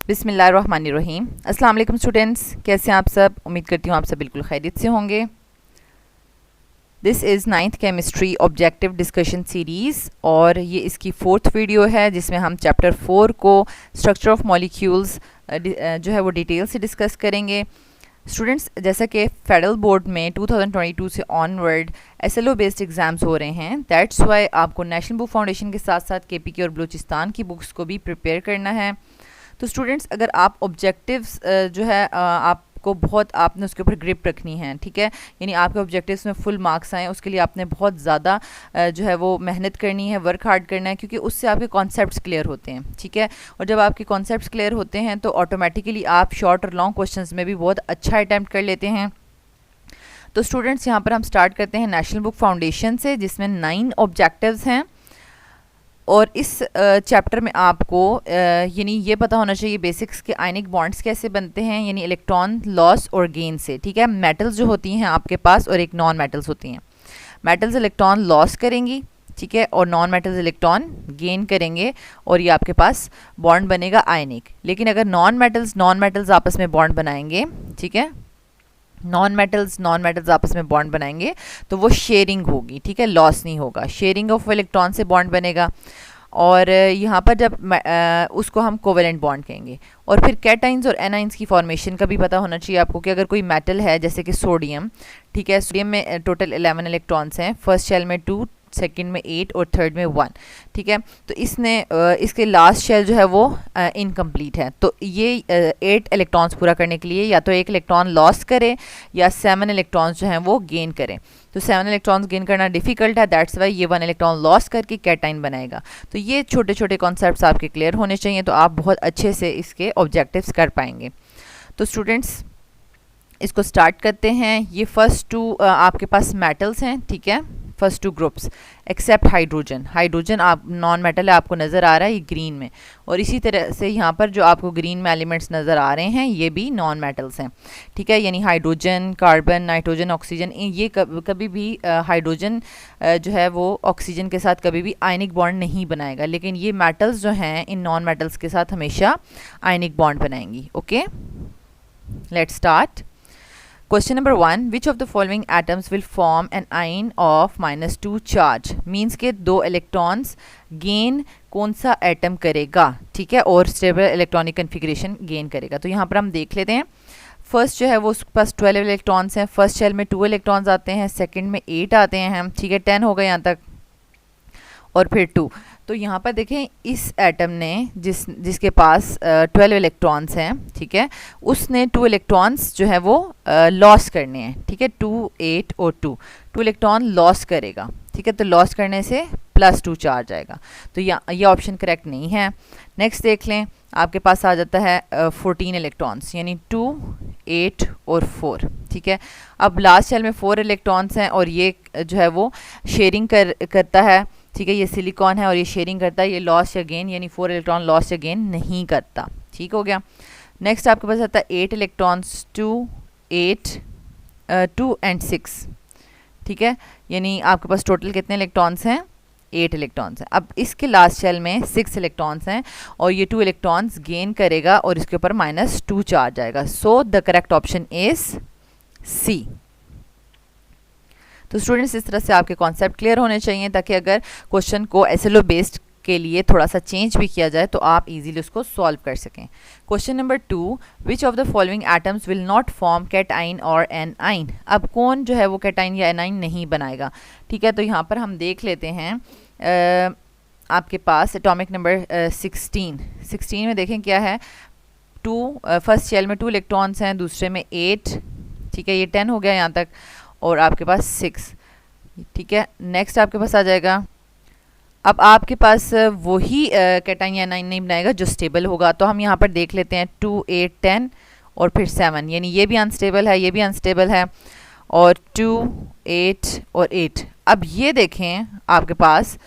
बिस्मिल्लाहिर्रहमानिर्रहीम। अस्सलाम वालेकुम स्टूडेंट्स, कैसे हैं आप सब? उम्मीद करती हूँ आप सब बिल्कुल खैरियत से होंगे। This is ninth chemistry objective discussion series और ये इसकी फोर्थ वीडियो है जिसमें हम चैप्टर 4 को स्ट्रक्चर ऑफ मॉलिक्यूल्स जो है वो डिटेल से डिस्कस करेंगे। स्टूडेंट्स, जैसा कि फेडरल बोर्ड में 2022 से ऑनवर्ड SLO बेस्ड एग्ज़ाम्स हो रहे हैं, दैट्स वाई आपको नेशनल बुक फाउंडेशन के साथ साथ KPK और बलूचिस्तान की बुक्स को भी प्रिपेयर करना है। तो स्टूडेंट्स, अगर आप ऑब्जेक्टिव्स जो है आपको बहुत आपने उसके ऊपर ग्रिप रखनी है, ठीक है, यानी आपके ऑब्जेक्टिव्स में फुल मार्क्स आएँ, उसके लिए आपने बहुत ज़्यादा जो है वो मेहनत करनी है, वर्क हार्ड करना है, क्योंकि उससे आपके कॉन्सेप्ट्स क्लियर होते हैं, ठीक है। और जब आपके कॉन्सेप्ट्स क्लियर होते हैं तो ऑटोमेटिकली आप शॉर्ट और लॉन्ग क्वेश्चंस में भी बहुत अच्छा अटैम्प्ट कर लेते हैं। तो स्टूडेंट्स, यहाँ पर हम स्टार्ट करते हैं नेशनल बुक फाउंडेशन से, जिसमें 9 ऑब्जेक्टिव्स हैं और इस चैप्टर में आपको यानी ये पता होना चाहिए बेसिक्स के आयनिक बॉन्ड्स कैसे बनते हैं, यानी इलेक्ट्रॉन लॉस और गेन से, ठीक है। मेटल्स जो होती हैं आपके पास और एक नॉन मेटल्स होती हैं। मेटल्स इलेक्ट्रॉन लॉस करेंगी, ठीक है, और नॉन मेटल्स इलेक्ट्रॉन गेन करेंगे और ये आपके पास बॉन्ड बनेगा आयनिक। लेकिन अगर नॉन मेटल्स आपस में बॉन्ड बनाएंगे, ठीक है, नॉन मेटल्स आपस में बॉन्ड बनाएंगे तो वो शेयरिंग होगी, ठीक है, लॉस नहीं होगा। शेयरिंग ऑफ इलेक्ट्रॉन से बॉन्ड बनेगा और यहाँ पर जब उसको हम कोवेलेंट बॉन्ड कहेंगे। और फिर कैटाइंस और एनाइंस की फॉर्मेशन का भी पता होना चाहिए आपको कि अगर कोई मेटल है जैसे कि सोडियम, ठीक है, सोडियम में टोटल 11 इलेक्ट्रॉन्स हैं, फर्स्ट शेल में 2, सेकंड में 8 और थर्ड में 1, ठीक है। तो इसके लास्ट शेल जो है वो इनकम्प्लीट है, तो ये 8 इलेक्ट्रॉन्स पूरा करने के लिए या तो एक इलेक्ट्रॉन लॉस करे या 7 इलेक्ट्रॉन्स जो हैं वो गेन करें। तो 7 इलेक्ट्रॉन्स गेन करना डिफ़िकल्ट है, दैट्स वाई ये 1 इलेक्ट्रॉन लॉस करके कैटाइन बनाएगा। तो ये छोटे छोटे कॉन्सेप्ट्स आपके क्लियर होने चाहिए, तो आप बहुत अच्छे से इसके ऑब्जेक्टिव्स कर पाएंगे। तो स्टूडेंट्स, इसको स्टार्ट करते हैं। ये फर्स्ट 2 आपके पास मेटल्स हैं, ठीक है, फर्स्ट 2 ग्रुप्स एक्सेप्ट हाइड्रोजन आप नॉन मेटल है, आपको नज़र आ रहा है ये ग्रीन में, और इसी तरह से यहाँ पर जो आपको ग्रीन में एलिमेंट्स नज़र आ रहे हैं ये भी नॉन मेटल्स हैं, ठीक है। यानी हाइड्रोजन, कार्बन, नाइट्रोजन, ऑक्सीजन, ये कभी भी हाइड्रोजन जो है वो ऑक्सीजन के साथ कभी भी आयनिक बॉन्ड नहीं बनाएगा, लेकिन ये मेटल्स जो हैं इन नॉन मेटल्स के साथ हमेशा आयनिक बॉन्ड बनाएंगी। Okay, let's start. Question number 1, which of the following atoms will form an ion of -2 charge? Means के 2 इलेक्ट्रॉन्स गेन कौन सा एटम करेगा, ठीक है, और स्टेबल इलेक्ट्रॉनिक कन्फिग्रेशन गेन करेगा। तो यहाँ पर हम देख लेते हैं। फर्स्ट जो है वो उसके पास 12 इलेक्ट्रॉन्स हैं, फर्स्ट शेल में 2 इलेक्ट्रॉन्स आते हैं, सेकंड में 8 आते हैं, ठीक है, 10 हो गए यहाँ तक, और फिर 2। तो यहाँ पर देखें इस एटम ने जिसके पास 12 इलेक्ट्रॉन्स हैं, ठीक है, उसने 2 इलेक्ट्रॉन्स जो है वो लॉस करने हैं, ठीक है, 2, 8 और 2 इलेक्ट्रॉन लॉस करेगा, ठीक है। तो लॉस करने से +2 चार्ज आएगा, तो ये ऑप्शन करेक्ट नहीं है। नेक्स्ट देख लें, आपके पास आ जाता है 14 इलेक्ट्रॉन्स, यानी 2, 8 और 4, ठीक है। अब लास्ट शेल में 4 इलेक्ट्रॉन्स हैं और ये जो है वो शेयरिंग करता है, ठीक है, ये सिलिकॉन है और ये शेयरिंग करता है, ये लॉस या गेन यानी 4 इलेक्ट्रॉन लॉस या गेन नहीं करता, ठीक हो गया। नेक्स्ट आपके पास आता है 8 इलेक्ट्रॉन्स, 2, 8, 2 एंड 6, ठीक है, यानी आपके पास टोटल कितने इलेक्ट्रॉन्स हैं? 8 इलेक्ट्रॉन्स हैं। अब इसके लास्ट शेल में 6 इलेक्ट्रॉन्स हैं और ये 2 इलेक्ट्रॉन्स गेन करेगा और इसके ऊपर -2 चार्ज आएगा। So the correct option is C. तो स्टूडेंट्स, इस तरह से आपके कॉन्सेप्ट क्लियर होने चाहिए ताकि अगर क्वेश्चन को SLO बेस्ड के लिए थोड़ा सा चेंज भी किया जाए तो आप इजीली उसको सॉल्व कर सकें। Question number 2, which of the following atoms will not form cation और एनाइन? अब कौन जो है वो कैटाइन या एनाइन नहीं बनाएगा, ठीक है। तो यहाँ पर हम देख लेते हैं आपके पास एटॉमिक नंबर 16 में देखें क्या है। 2 फर्स्ट शेल में 2 इलेक्ट्रॉन्स हैं, दूसरे में 8, ठीक है, ये 10 हो गया यहाँ तक, और आपके पास 6, ठीक है। नेक्स्ट आपके पास आ जाएगा, अब आपके पास वही कैटाइन या एनाइन नहीं बनाएगा जो स्टेबल होगा। तो हम यहाँ पर देख लेते हैं 2, 8, 10 और फिर 7, यानी ये भी अनस्टेबल है, ये भी अनस्टेबल है, और 2, 8 और 8। अब ये देखें आपके पास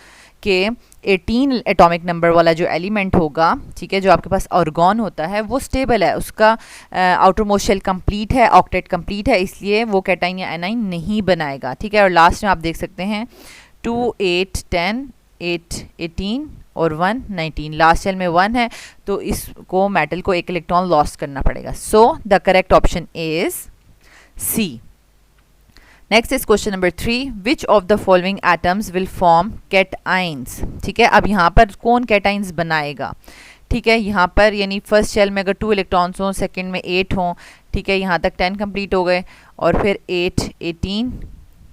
कि 18 एटॉमिक नंबर वाला जो एलिमेंट होगा, ठीक है, जो आपके पास ऑर्गॉन होता है वो स्टेबल है, उसका आउटर मोस्ट शेल कंप्लीट है, ऑक्टेट कंप्लीट है, इसलिए वो कैटाइन या एनाइन नहीं बनाएगा, ठीक है। और लास्ट में आप देख सकते हैं 2, 8, 10, 8, 18 और 1 19, लास्ट शेल में 1 है तो इसको मेटल को एक इलेक्ट्रॉन लॉस करना पड़ेगा. So the correct option is C. Next is question number 3. Which of the following atoms will form cations. ठीक है, अब यहाँ पर कौन कैटाइंस बनाएगा. ठीक है, यहाँ पर यानी फर्स्ट शेल में अगर 2 इलेक्ट्रॉन्स हों, सेकंड में 8 हों. ठीक है, यहाँ तक 10 कंप्लीट हो गए और फिर 8 18,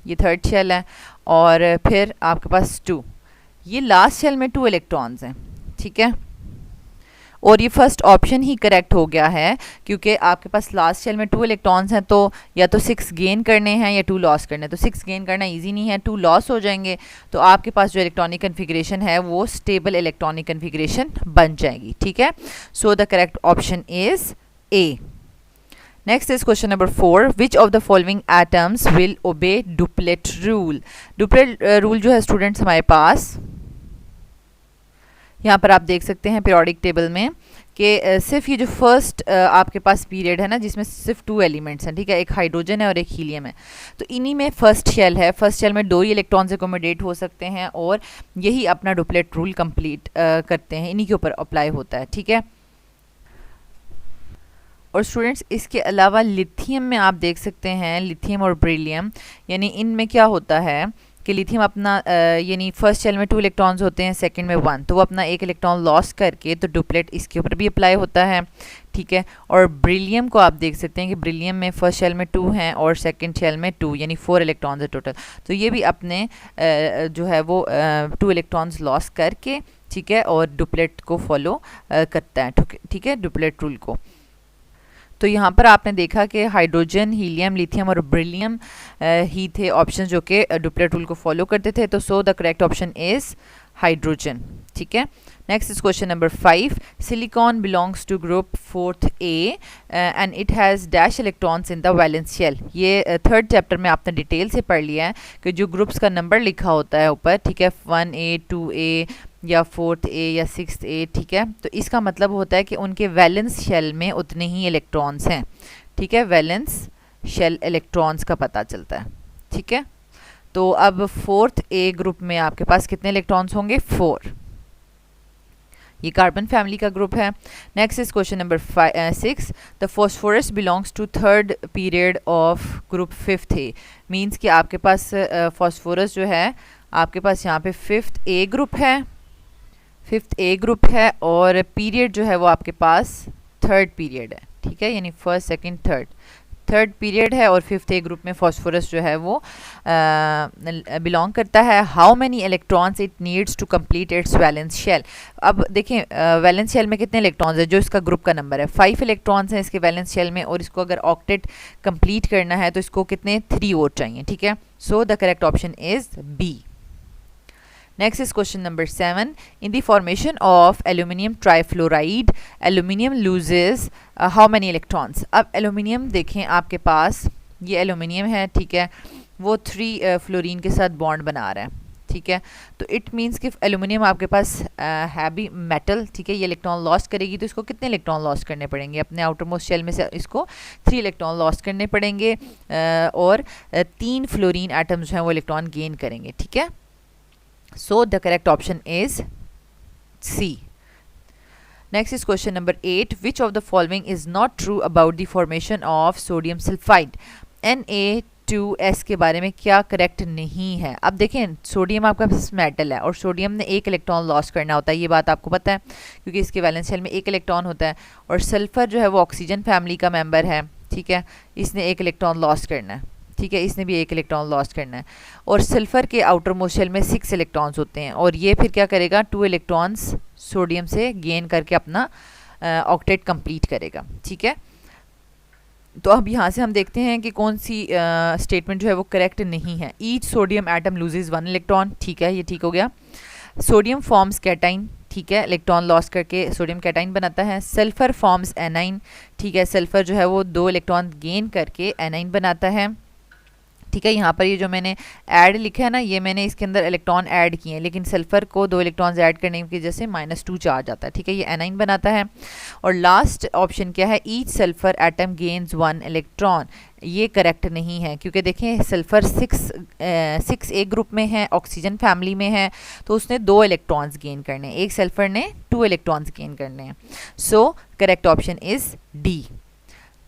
ये थर्ड शेल है और फिर आपके पास 2, ये लास्ट शेल में 2 इलेक्ट्रॉन्स हैं. ठीक है, और ये फर्स्ट ऑप्शन ही करेक्ट हो गया है क्योंकि आपके पास लास्ट शेल में 2 इलेक्ट्रॉन्स हैं तो या तो 6 गेन करने हैं या 2 लॉस करने हैं. तो 6 गेन करना इजी नहीं है, 2 लॉस हो जाएंगे तो आपके पास जो इलेक्ट्रॉनिक कन्फिग्रेशन है वो स्टेबल इलेक्ट्रॉनिक कन्फिग्रेशन बन जाएगी. ठीक है, so the correct option is A. Next is question number 4. Which of the following atoms will obey duplet rule. Duplet rule जो है स्टूडेंट्स हमारे पास यहाँ पर आप देख सकते हैं पीरियोडिक टेबल में कि सिर्फ ये जो फर्स्ट आपके पास पीरियड है ना जिसमें सिर्फ 2 एलिमेंट्स हैं. ठीक है, एक हाइड्रोजन है और एक हीलियम है, तो इन्हीं में फर्स्ट शेल है. फर्स्ट शेल में 2 ही इलेक्ट्रॉन्स एकोमोडेट हो सकते हैं और यही अपना डुप्लेट रूल कंप्लीट करते हैं, इन्हीं के ऊपर अप्लाई होता है. ठीक है, और स्टूडेंट्स इसके अलावा लिथियम में आप देख सकते हैं, लिथियम और बेरिलियम, यानी इनमें क्या होता है कि लिथियम अपना यानी फर्स्ट शेल में 2 इलेक्ट्रॉन्स होते हैं, सेकंड में 1, तो वो अपना एक इलेक्ट्रॉन लॉस करके तो डुप्लेट इसके ऊपर भी अप्लाई होता है. ठीक है, और बेरिलियम को आप देख सकते हैं कि बेरिलियम में फर्स्ट शेल में 2 हैं और सेकंड शेल में 2, यानी 4 इलेक्ट्रॉन्स है टोटल, तो ये भी अपने जो है वो 2 इलेक्ट्रॉन्स लॉस करके ठीक है और डुप्लेट को फॉलो करता है. ठीक है, डुप्लेट रूल को. तो यहाँ पर आपने देखा कि हाइड्रोजन, हीलियम, लिथियम और बेरिलियम ही थे ऑप्शन जो कि डुप्लेट रूल को फॉलो करते थे. तो so the correct option is hydrogen. ठीक है, next is question number 5. Silicon belongs to group 4th A and it has dash electrons in the valence shell. ये थर्ड चैप्टर में आपने डिटेल से पढ़ लिया है कि जो ग्रुप्स का नंबर लिखा होता है ऊपर, ठीक है, 1A 2A या 4th A या 6th A. ठीक है, तो इसका मतलब होता है कि उनके वैलेंस शेल में उतने ही इलेक्ट्रॉन्स हैं. ठीक है, वैलेंस शेल इलेक्ट्रॉन्स का पता चलता है. ठीक है, तो अब 4th A ग्रुप में आपके पास कितने इलेक्ट्रॉन्स होंगे, 4. ये कार्बन फैमिली का ग्रुप है. Next is question number 6. The phosphorus belongs to third period of group 5th A. Means कि आपके पास फॉस्फोरस जो है आपके पास यहाँ पे 5th A ग्रुप है, 5th A ग्रुप है और पीरियड जो है वो आपके पास थर्ड पीरियड है. ठीक है, यानी फर्स्ट सेकंड थर्ड पीरियड है और 5th A ग्रुप में फॉस्फोरस जो है वो बिलोंग करता है. How many electrons it needs to complete its valence shell. अब देखें वैलेंस शेल में कितने इलेक्ट्रॉन्स है, जो इसका ग्रुप का नंबर है 5 इलेक्ट्रॉन्स हैं इसके वैलेंस शेल में, और इसको अगर ऑक्टेट कंप्लीट करना है तो इसको कितने 3 और चाहिए. ठीक है, so the correct option is B. Next is question number 7. In the formation of aluminium trifluoride, aluminium loses how many electrons? अब aluminium देखें आपके पास ये aluminium है. ठीक है, वो 3 फ्लोरीन के साथ बॉन्ड बना रहा है. ठीक है, तो इट मीन्स कि एलुमिनियम आपके पास है भी मेटल. ठीक है, ये इलेक्ट्रॉन लॉस करेगी तो इसको कितने इलेक्ट्रॉन लॉस करने पड़ेंगे, अपने आउटर मोस्ट शेल में से इसको 3 इलेक्ट्रॉन लॉस करने पड़ेंगे और 3 फ्लोरीन एटम्स जो हैं वो इलेक्ट्रॉन गेन करेंगे. ठीक है, so the correct option is C. Next is question number 8. Which of the following is not true about the formation of sodium sulfide? Na2S के बारे में क्या करेक्ट नहीं है. अब देखें सोडियम आपका पास मेटल है और सोडियम ने 1 इलेक्ट्रॉन लॉस करना होता है, ये बात आपको पता है क्योंकि इसके वैलेंस शेल में 1 इलेक्ट्रॉन होता है. और सल्फर जो है वो ऑक्सीजन फैमिली का मेंबर है. ठीक है, इसने 1 इलेक्ट्रॉन लॉस करना है. ठीक है, इसने भी 1 इलेक्ट्रॉन लॉस करना है. और सल्फर के आउटर मोस्ट शेल में 6 इलेक्ट्रॉन्स होते हैं और ये फिर क्या करेगा 2 इलेक्ट्रॉन्स सोडियम से गेन करके अपना ऑक्टेट कंप्लीट करेगा. ठीक है, तो अब यहाँ से हम देखते हैं कि कौन सी स्टेटमेंट जो है वो करेक्ट नहीं है. Each sodium atom loses 1 electron. ठीक है, ये ठीक हो गया. Sodium forms cation. ठीक है, इलेक्ट्रॉन लॉस करके सोडियम कैटाइन बनाता है. Sulphur forms A9. ठीक है, सल्फर जो है वो 2 इलेक्ट्रॉन गेन करके एनाइन बनाता है. ठीक है। यहाँ पर ये जो मैंने ऐड लिखा है ना, ये मैंने इसके अंदर इलेक्ट्रॉन ऐड किए हैं, लेकिन सल्फर को 2 इलेक्ट्रॉन्स ऐड करने की वजह से -2 चार्ज आता है। ठीक है, ये एनाइन बनाता है। और लास्ट ऑप्शन क्या है, each sulphur atom gains 1 electron. ये करेक्ट नहीं है, क्योंकि देखें सल्फर 6 एक ग्रुप में है, ऑक्सीजन फैमिली में है, तो उसने 2 इलेक्ट्रॉन्स गेन करने हैं, एक सल्फर ने 2 इलेक्ट्रॉन्स गेन करने हैं। सो correct option is D.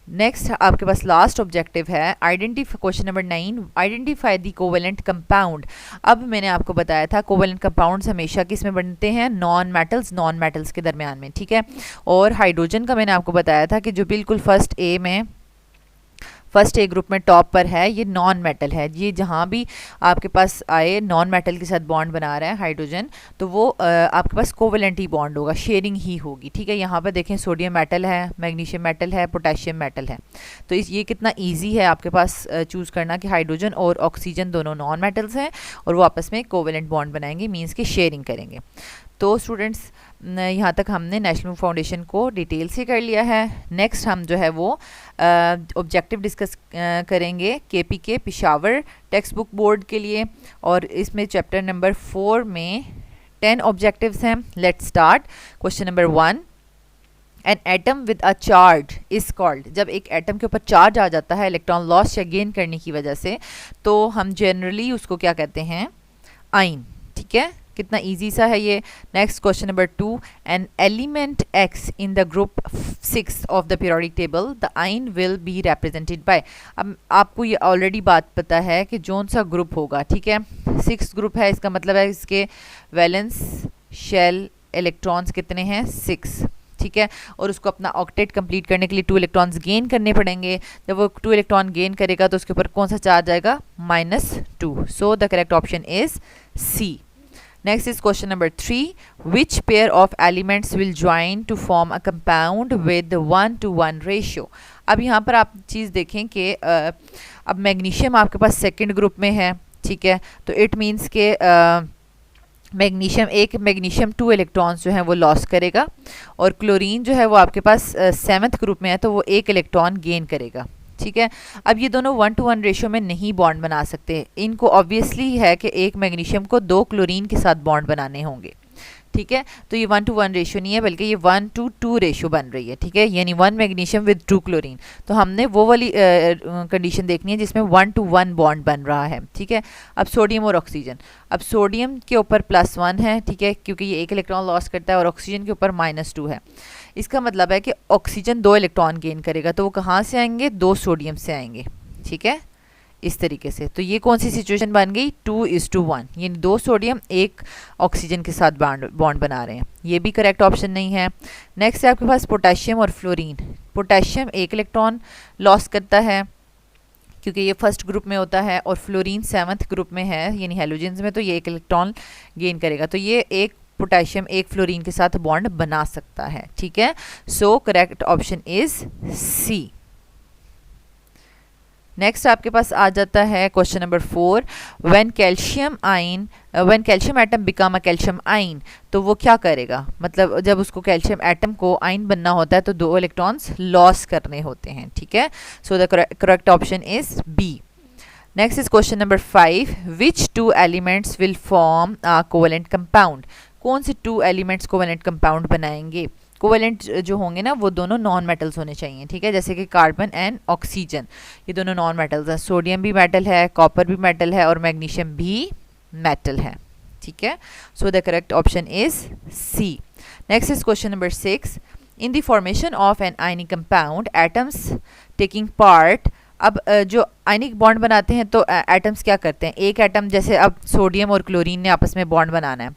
Next आपके पास लास्ट ऑब्जेक्टिव है question number 9, identify the covalent compound. अब मैंने आपको बताया था कोवेलेंट कंपाउंड्स हमेशा किस में बनते हैं, नॉन मेटल्स के दरमियान में। ठीक है, और हाइड्रोजन का मैंने आपको बताया था कि जो बिल्कुल फर्स्ट ए ग्रुप में टॉप पर है, ये नॉन मेटल है। ये जहाँ भी आपके पास आए नॉन मेटल के साथ बॉन्ड बना रहा है हाइड्रोजन, तो वो आपके पास कोवेलेंट ही बॉन्ड होगा, शेयरिंग ही होगी। ठीक है, यहाँ पर देखें सोडियम मेटल है, मैग्नीशियम मेटल है, पोटेशियम मेटल है। तो ये कितना ईजी है आपके पास चूज़ करना कि हाइड्रोजन और ऑक्सीजन दोनों नॉन मेटल्स हैं और वो आपस में कोवेलेंट बॉन्ड बनाएंगे, मीन्स कि शेयरिंग करेंगे। तो स्टूडेंट्स यहाँ तक हमने नेशनल फाउंडेशन को डिटेल से कर लिया है। नेक्स्ट हम जो है वो ऑब्जेक्टिव डिस्कस करेंगे KPK Peshawar text book board के लिए, और इसमें चैप्टर नंबर 4 में 10 ऑब्जेक्टिव्स हैं। Let's start. Question number 1, an atom with a charge is called. जब एक एटम के ऊपर चार्ज आ जाता है इलेक्ट्रॉन लॉस या गेन करने की वजह से, तो हम जनरली उसको क्या कहते हैं, आइन। ठीक है, कितना इजी सा है ये। Next question number 2, an element x in the group 6 of the periodic table, the आइन विल बी रिप्रेजेंटेड बाय। अब आपको ये ऑलरेडी बात पता है कि जोन सा ग्रुप होगा। ठीक है, 6 ग्रुप है, इसका मतलब है इसके वैलेंस शेल इलेक्ट्रॉन्स कितने हैं, 6। ठीक है, और उसको अपना ऑक्टेट कंप्लीट करने के लिए 2 इलेक्ट्रॉन्स गेन करने पड़ेंगे। जब वो 2 इलेक्ट्रॉन गेन करेगा तो उसके ऊपर कौन सा चार्ज आएगा, -2। So the correct option is C. Next is question number 3. Which pair of elements will join to form a compound with 1:1 ratio? अब यहाँ पर आप चीज़ देखें कि अब मैग्नीशियम आपके पास सेकंड ग्रुप में है। ठीक है, तो इट मीन्स के मैग्नीशियम 2 इलेक्ट्रॉन्स जो हैं वो लॉस करेगा, और क्लोरीन जो है वो आपके पास 7th ग्रुप में है, तो वो 1 इलेक्ट्रॉन गेन करेगा। ठीक है, अब ये दोनों 1:1 रेशियो में नहीं बॉन्ड बना सकते। इनको ऑब्वियसली है कि एक मैग्नीशियम को 2 क्लोरीन के साथ बॉन्ड बनाने होंगे। ठीक है, तो ये 1:1 रेशियो नहीं है, बल्कि ये 1:2 रेशियो बन रही है। ठीक है, यानी 1 मैग्नीशियम विद 2 क्लोरीन। तो हमने वो वाली कंडीशन देखनी है जिसमें 1:1 बॉन्ड बन रहा है। ठीक है, अब सोडियम और ऑक्सीजन। अब सोडियम के ऊपर +1 है, ठीक है, क्योंकि ये 1 इलेक्ट्रॉन लॉस करता है, और ऑक्सीजन के ऊपर -2 है। इसका मतलब है कि ऑक्सीजन 2 इलेक्ट्रॉन गेन करेगा, तो वो कहाँ से आएंगे, 2 सोडियम से आएंगे। ठीक है, इस तरीके से। तो ये कौन सी सिचुएशन बन गई, 2:1, यानी 2 सोडियम 1 ऑक्सीजन के साथ बॉन्ड बना रहे हैं। ये भी करेक्ट ऑप्शन नहीं है। नेक्स्ट है आपके पास पोटेशियम और फ्लोरीन। पोटेशियम 1 इलेक्ट्रॉन लॉस करता है क्योंकि ये फर्स्ट ग्रुप में होता है, और फ्लोरीन 7th ग्रुप में है यानी हैलोजेंस में, तो ये 1 इलेक्ट्रॉन गेन करेगा। तो ये एक पोटेशियम 1 फ्लोरीन के साथ बॉन्ड बना सकता है। ठीक है, so correct option is C. Next आपके पास आ जाता है question number 4, when calcium atom become a calcium ion, तो वो क्या करेगा, मतलब जब उसको कैल्शियम एटम को आइन बनना होता है तो 2 इलेक्ट्रॉन्स लॉस करने होते हैं। ठीक है, so the correct option is B. Next is question number 5, which 2 elements will form a covalent compound. कौन से 2 एलिमेंट्स कोवेलेंट कंपाउंड बनाएंगे। कोवेलेंट जो होंगे ना वो दोनों नॉन मेटल्स होने चाहिए। ठीक है, जैसे कि कार्बन एंड ऑक्सीजन, ये दोनों नॉन मेटल्स हैं। सोडियम भी मेटल है, कॉपर भी मेटल है, और मैग्नीशियम भी मेटल है। ठीक है, so the correct option is C. Next is question number 6, in the formation of an ionic compound atoms taking part. अब जो आयनिक बॉन्ड बनाते हैं तो एटम्स क्या करते हैं, एक एटम जैसे अब सोडियम और क्लोरीन ने आपस में बॉन्ड बनाना है,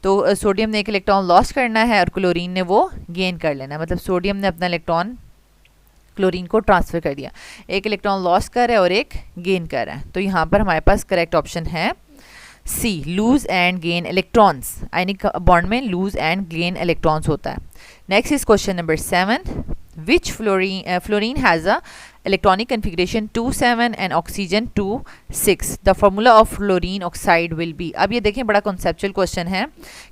तो सोडियम ने 1 इलेक्ट्रॉन लॉस करना है और क्लोरीन ने वो गेन कर लेना है। मतलब सोडियम ने अपना इलेक्ट्रॉन क्लोरीन को ट्रांसफ़र कर दिया, 1 इलेक्ट्रॉन लॉस कर रहा है और 1 गेन कर रहा है। तो यहाँ पर हमारे पास करेक्ट ऑप्शन है C, lose and gain electrons. Ionic bond में लूज एंड गेन इलेक्ट्रॉन्स होता है। Next is question number 7, which fluorine has a electronic configuration 2,7 and oxygen 2,6. The formula of fluorine oxide will be. अब ये देखें बड़ा conceptual question है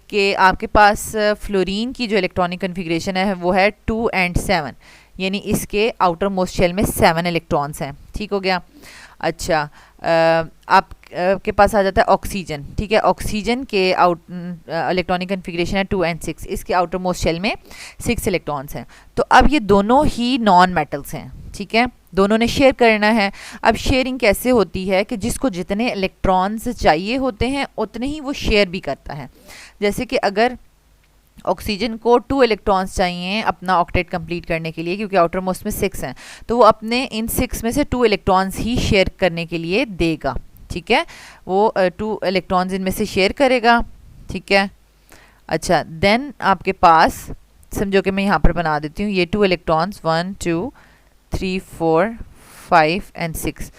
कि आपके पास फ्लोरीन की जो इलेक्ट्रॉनिक कन्फिग्रेशन है वो है 2 and 7, यानी इसके आउटर मोस्ट शेल में 7 इलेक्ट्रॉन्स हैं। ठीक ठीक हो गया। अच्छा, आप के पास आ जाता है ऑक्सीजन, ठीक है। ऑक्सीजन के इलेक्ट्रॉनिक कन्फिग्रेशन है 2 and 6, इसके आउटर मोस्ट शेल में 6 इलेक्ट्रॉन्स हैं। तो अब ये दोनों ही नॉन मेटल्स हैं, ठीक है, दोनों ने शेयर करना है। अब शेयरिंग कैसे होती है कि जिसको जितने इलेक्ट्रॉन्स चाहिए होते हैं उतने ही वो शेयर भी करता है। जैसे कि अगर ऑक्सीजन को 2 इलेक्ट्रॉन्स चाहिए अपना ऑक्टेट कंप्लीट करने के लिए, क्योंकि आउटर मोस्ट में 6 हैं, तो वो अपने इन 6 में से 2 इलेक्ट्रॉन्स ही शेयर करने के लिए देगा, ठीक है। वो 2 इलेक्ट्रॉन्स इनमें से शेयर करेगा, ठीक है। अच्छा, देन आपके पास समझो कि मैं यहाँ पर बना देती हूँ ये 2 इलेक्ट्रॉन्स 1 2 3 4 5 and 6,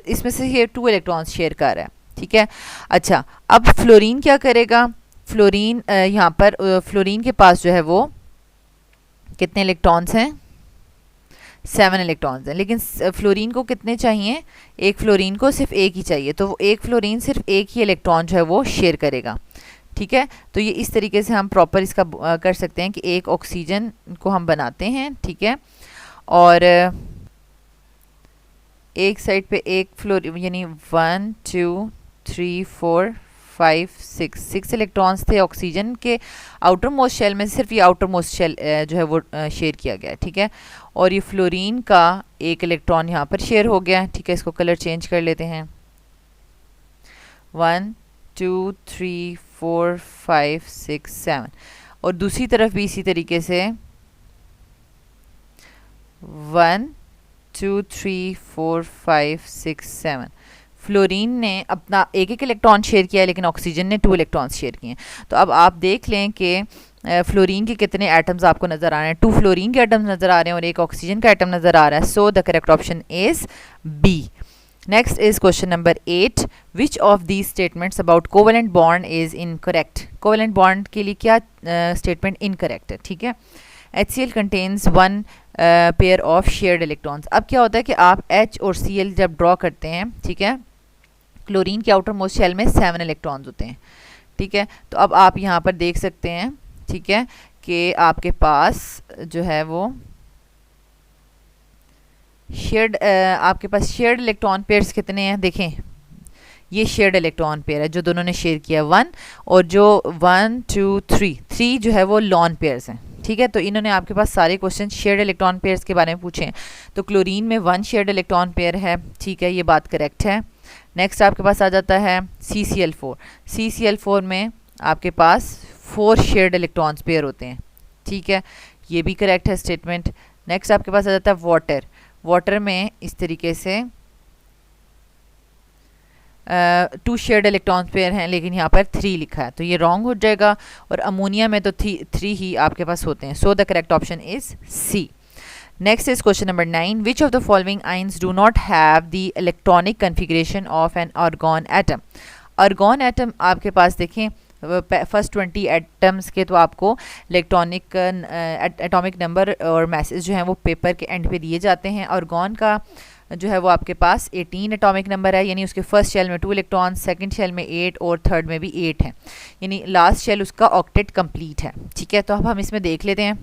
इसमें से ये 2 इलेक्ट्रॉन्स शेयर कर रहा है, ठीक है। अच्छा, अब फ्लोरीन क्या करेगा? फ्लोरीन यहाँ पर फ्लोरीन के पास जो है वो कितने इलेक्ट्रॉन्स हैं? 7 इलेक्ट्रॉन्स हैं, लेकिन फ्लोरीन को कितने चाहिए? एक फ्लोरीन को सिर्फ एक ही चाहिए, तो वो एक फ्लोरीन सिर्फ एक ही इलेक्ट्रॉन जो है वो शेयर करेगा, ठीक है। तो ये इस तरीके से हम प्रॉपर इसका कर सकते हैं कि एक ऑक्सीजन को हम बनाते हैं, ठीक है, और एक साइड पे एक फ्लोरीन यानी 1 2 3 4 5 6 इलेक्ट्रॉन्स थे ऑक्सीजन के आउटर मोस्ट शेल में, सिर्फ ये आउटर मोस्ट शेल जो है वो शेयर किया गया है, ठीक है। और ये फ्लोरीन का एक इलेक्ट्रॉन यहाँ पर शेयर हो गया है, ठीक है। इसको कलर चेंज कर लेते हैं, 1 2 3 4 5 6 7, और दूसरी तरफ भी इसी तरीके से 1 2 3 4 5 6 7। फ्लोरीन ने अपना एक एक इलेक्ट्रॉन शेयर किया है, लेकिन ऑक्सीजन ने 2 इलेक्ट्रॉन्स शेयर किए हैं। तो अब आप देख लें कि फ्लोरीन के कितने एटम्स आपको नज़र आ रहे हैं? 2 फ्लोरीन के एटम्स नज़र आ रहे हैं और एक ऑक्सीजन का एटम नज़र आ रहा है। So the correct option is B. Next is question number 8, which of these statements about covalent bond is incorrect? Covalent bond के लिए क्या स्टेटमेंट इनकरेक्ट है, ठीक है। HCl contains 1 pair of shared electrons. अब क्या होता है कि आप H और Cl जब ड्रॉ करते हैं, ठीक है, क्लोरीन के आउटर मोस्ट शेल में 7 इलेक्ट्रॉन्स होते हैं, ठीक है। तो अब आप यहाँ पर देख सकते हैं, ठीक है, कि आपके पास जो है वो शेयर्ड आपके पास शेयर्ड इलेक्ट्रॉन पेयर्स कितने हैं? देखें, ये शेयर्ड इलेक्ट्रॉन पेयर है जो दोनों ने शेयर किया 1, और जो 1 2 3 जो है वो लॉन पेयर्स हैं, ठीक है। तो इन्होंने आपके पास सारे क्वेश्चन शेयर्ड इलेक्ट्रॉन पेयर्स के बारे में पूछे हैं। तो क्लोरीन में 1 शेयर्ड इलेक्ट्रॉन पेयर है, ठीक है, ये बात करेक्ट है। नेक्स्ट आपके पास आ जाता है CCl4। CCl4 में आपके पास 4 शेयर्ड इलेक्ट्रॉन्स पेयर होते हैं, ठीक है, ये भी करेक्ट है स्टेटमेंट। नेक्स्ट आपके पास आ जाता है वाटर। वाटर में इस तरीके से 2 शेयर्ड इलेक्ट्रॉन्स पेयर हैं, लेकिन यहाँ पर 3 लिखा है, तो ये रॉन्ग हो जाएगा। और अमोनिया में तो 3 ही आपके पास होते हैं। So the correct option is C. Next is question number 9. Which of the following ions do not have the electronic configuration of an argon atom? argon atom आपके पास देखें फर्स्ट 20 एटम्स के तो आपको इलेक्ट्रॉनिक एटॉमिक नंबर और message जो हैं वो paper के एंड पे दिए जाते हैं। argon का जो है वो आपके पास 18 एटॉमिक नंबर है, यानी उसके फर्स्ट शेल में 2 इलेक्ट्रॉन, सेकंड शेल में 8 और थर्ड में भी 8 है, यानी लास्ट शेल उसका ऑक्टेट कंप्लीट है, ठीक है। तो अब हम इसमें देख लेते हैं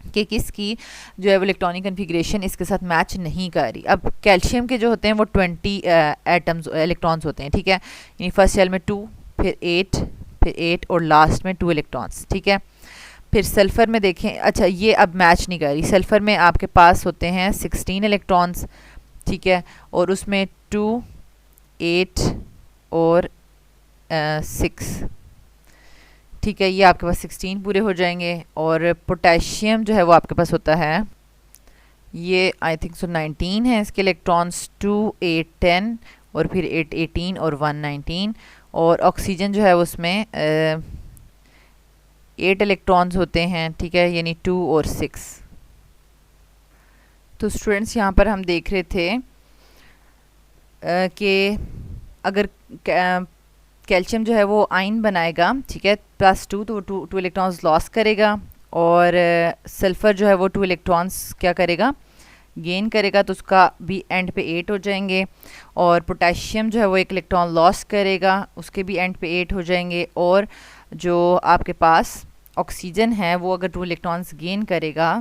कि किसकी जो है वो इलेक्ट्रॉनिक कन्फिग्रेशन इसके साथ मैच नहीं कर रही। अब कैल्शियम के जो होते हैं वो 20 एटम्स इलेक्ट्रॉन्स होते हैं, ठीक है, यानी फर्स्ट शेल में 2, फिर 8 और लास्ट में 2 इलेक्ट्रॉन्स, ठीक है। फिर सल्फ़र में देखें, अच्छा ये अब मैच नहीं कर रही। सल्फ़र में आपके पास होते हैं 16 इलेक्ट्रॉन्स, ठीक है, और उसमें 2 8 और 6, ठीक है, ये आपके पास 16 पूरे हो जाएंगे। और पोटेशियम जो है वो आपके पास होता है, ये आई थिंक सो 19 है इसके इलेक्ट्रॉन्स, 2 8 10 और फिर 8 18 और 1 19। और ऑक्सीजन जो है उसमें 8 इलेक्ट्रॉन्स होते हैं, ठीक है, यानी 2 और 6। तो स्टूडेंट्स यहाँ पर हम देख रहे थे कि अगर कैल्शियम जो है वो आयन बनाएगा, ठीक है, +2, तो 2 इलेक्ट्रॉन्स लॉस करेगा। और सल्फ़र जो है वो 2 इलेक्ट्रॉन्स क्या करेगा? गेन करेगा, तो उसका भी एंड पे 8 हो जाएंगे। और पोटेशियम जो है वो 1 इलेक्ट्रॉन लॉस करेगा, उसके भी एंड पे 8 हो जाएंगे। और जो आपके पास ऑक्सीजन है वो अगर 2 इलेक्ट्रॉन्स गेन करेगा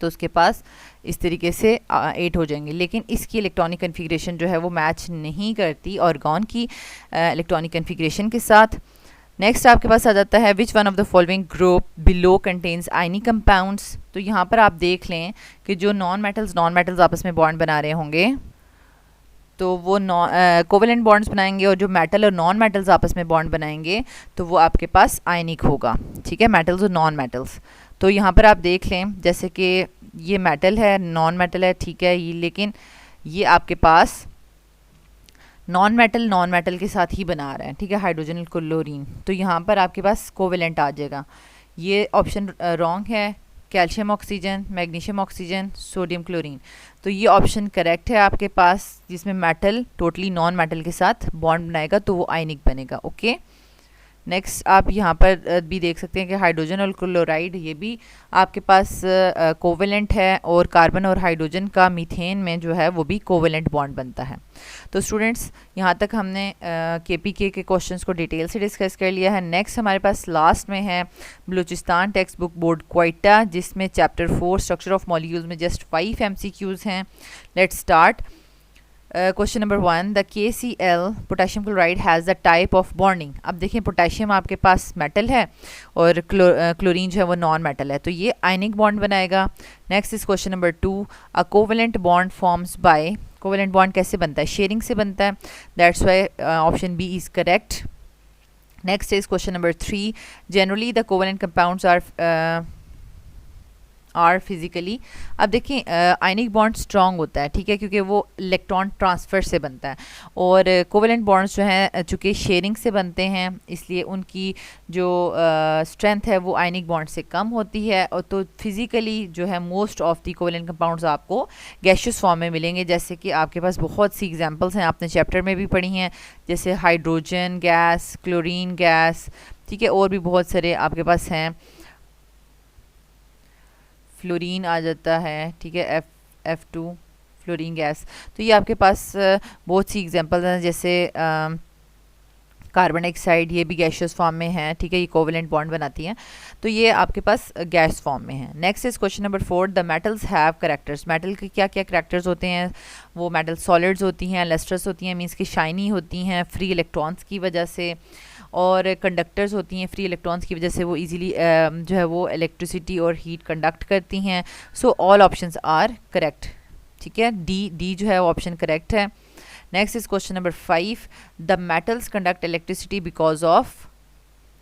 तो उसके पास इस तरीके से 8 हो जाएंगे, लेकिन इसकी इलेक्ट्रॉनिक कन्फिग्रेशन जो है वो मैच नहीं करती ऑर्गॉन की इलेक्ट्रॉनिक कन्फिग्रेशन के साथ। नेक्स्ट आपके पास आ जाता है which one of the following group below contains ionic compounds. तो यहाँ पर आप देख लें कि जो नॉन मेटल्स आपस में बॉन्ड बना रहे होंगे तो वो कोवेलेंट बॉन्ड्स बनाएंगे, और जो मेटल और नॉन मेटल्स आपस में बॉन्ड बनाएंगे तो वो आपके पास आयनिक होगा। ठीक है, मेटल्स और नॉन मेटल्स। तो यहाँ पर आप देख लें जैसे कि ये मेटल है, नॉन मेटल है, ठीक है, ये लेकिन ये आपके पास नॉन मेटल के साथ ही बना रहा है। ठीक है, हाइड्रोजन और क्लोरीन। तो यहाँ पर आपके पास कोवेलेंट आ जाएगा। ये ऑप्शन रॉन्ग है, calcium oxygen, magnesium oxygen, sodium chlorine. तो ये ऑप्शन करेक्ट है आपके पास, जिसमें मेटल टोटली नॉन मेटल के साथ बॉन्ड बनाएगा तो वो आयनिक बनेगा। ओके, नेक्स्ट आप यहाँ पर भी देख सकते हैं कि हाइड्रोजन और क्लोराइड ये भी आपके पास कोवेलेंट है, और कार्बन और हाइड्रोजन का मीथेन में जो है वो भी कोवेलेंट बॉन्ड बनता है। तो स्टूडेंट्स यहाँ तक हमने केपीके के क्वेश्चंस को डिटेल से डिस्कस कर लिया है। नेक्स्ट हमारे पास लास्ट में है Balochistan text book board Quetta, जिसमें चैप्टर 4 स्ट्रक्चर ऑफ मॉलिक्यूल्स में जस्ट 5 MCQs हैं। Let's start. Question number 1, the KCl potassium chloride has the type of bonding. अब देखिए पोटेशियम आपके पास मेटल है और क्लोरीन जो है वो नॉन मेटल है, तो ये आयनिक बॉन्ड बनाएगा। Next is question number 2, a covalent bond forms by. Covalent bond कैसे बनता है? शेयरिंग से बनता है, that's why option B is correct. Next is question number 3, generally the covalent compounds are physically. अब देखिए आयनिक बॉन्ड स्ट्रॉन्ग होता है, ठीक है, क्योंकि वो इलेक्ट्रॉन ट्रांसफ़र से बनता है, और कोवेलेंट बॉन्ड्स जो हैं चूँकि शेयरिंग से बनते हैं इसलिए उनकी जो स्ट्रेंथ है वो आयनिक बॉन्ड से कम होती है। और तो फिज़िकली जो है most of the covalent compounds आपको गैशियस फॉर्म में मिलेंगे, जैसे कि आपके पास बहुत सी एग्जांपल्स हैं, आपने चैप्टर में भी पढ़ी हैं, जैसे हाइड्रोजन गैस, क्लोरीन गैस, ठीक है, और भी बहुत सारे आपके पास हैं। फ्लोरीन आ जाता है, ठीक है, F2 फ्लोरीन गैस। तो ये आपके पास बहुत सी एग्जांपल्स हैं, जैसे कार्बन डाइऑक्साइड, ये भी गैशियस फॉर्म में है, ठीक है, ये कोवेलेंट बॉन्ड बनाती हैं, तो ये आपके पास गैस फॉर्म में है। Next is question number 4, the metals have characters. Metal के क्या क्या करेक्टर्स होते हैं? वो मेटल सॉलिड्स होती हैं, लस्ट्रस होती हैं, मीन्स कि शाइनी होती हैं फ्री इलेक्ट्रॉन्स की वजह से, और कंडक्टर्स होती हैं फ्री इलेक्ट्रॉन्स की वजह से, वो इजीली जो है वो इलेक्ट्रिसिटी और हीट कंडक्ट करती हैं। So all options are correct, ठीक है, डी जो है वो ऑप्शन करेक्ट है। Next is question number 5, the metals conduct electricity because of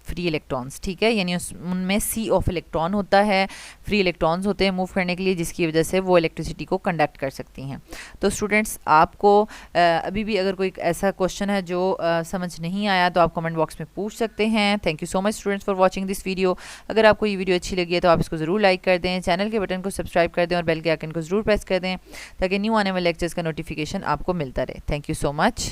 free electrons, ठीक है, यानी उनमें सी ऑफ इलेक्ट्रॉन होता है, फ्री इलेक्ट्रॉन्स होते हैं मूव करने के लिए, जिसकी वजह से वो इलेक्ट्रिसिटी को कंडक्ट कर सकती हैं। तो स्टूडेंट्स आपको अभी भी अगर कोई ऐसा क्वेश्चन है जो समझ नहीं आया तो आप कमेंट बॉक्स में पूछ सकते हैं। Thank you so much students for watching this video. अगर आपको ये वीडियो अच्छी लगी है तो आप इसको ज़रूर लाइक कर दें, चैनल के बटन को सब्सक्राइब कर दें और बेल के आइकन को ज़रूर प्रेस कर दें, ताकि न्यू आने वाले लेक्चर्स का नोटिफिकेशन आपको मिलता रहे। Thank you so much.